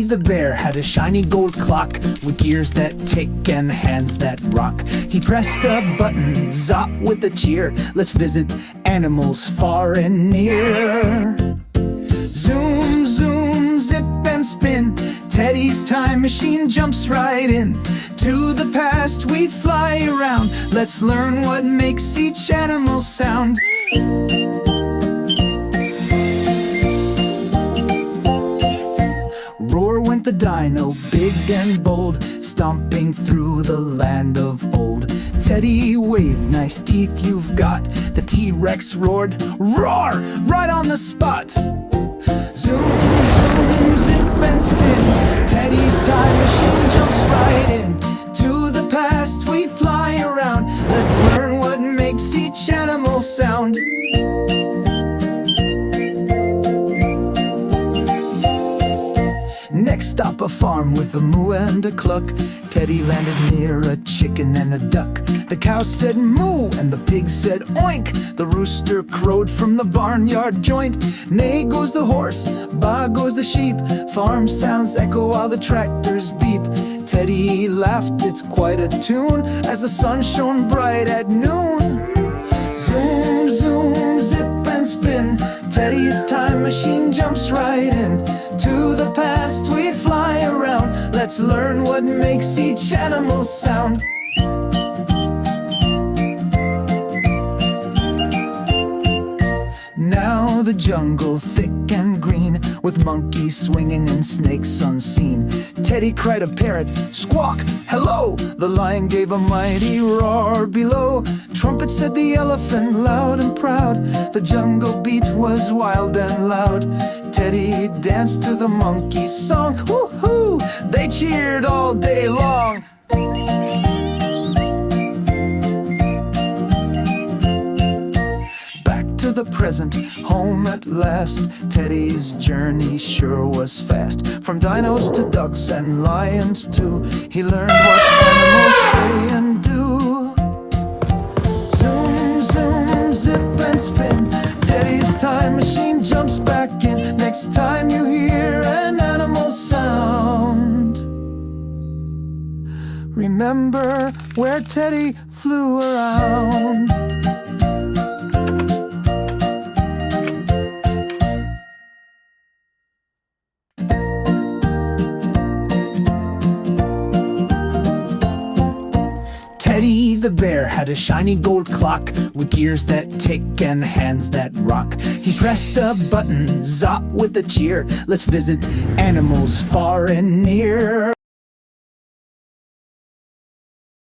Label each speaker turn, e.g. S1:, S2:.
S1: the bear had a shiny gold clock with gears that tick and hands that rock. He pressed a button, zop with a cheer. Let's visit animals far and near. Zoom, zoom, zip and spin. Teddy's time machine jumps right in. To the past we fly around. Let's learn what makes each animal sound. Roar went the dino, big and bold, stomping through the land of old. Teddy waved, nice teeth you've got. The T-Rex roared, roar, right on the spot. Zoom, zoom, zip and spin. Teddy's time machine jumps right in. To the past we fly around. Let's learn what makes each animal sound. Next stop, a farm with a moo and a cluck. Teddy landed near a chicken and a duck. The cow said moo and the pig said oink. The rooster crowed from the barnyard joint. Neigh goes the horse, baa goes the sheep. Farm sounds echo while the tractors beep. Teddy laughed, it's quite a tune, as the sun shone bright at noon. Zoom, zoom, zip and spin. Teddy's time machine jumps right in. To the past we fly around. Let's learn what makes each animal sound. Now the jungle thick and green, with monkeys swinging and snakes unseen. Teddy cried a parrot, squawk, hello. The lion gave a mighty roar below. Trumpet said the elephant loud and proud. The jungle beat was wild and loud. Teddy danced to the monkey's song. Woo-hoo! They cheered all day long. Back to the present, home at last. Teddy's journey sure was fast. From dinos to ducks and lions too, he learned what animals say and do. Zoom, zoom, zip and spin. Teddy's time machine jumps back in. Next time you hear an animal sound, remember where Teddy flew around. Teddy the bear had a shiny gold clock with gears that tick and hands that rock. He pressed a button, zop with a cheer. Let's visit animals far and near.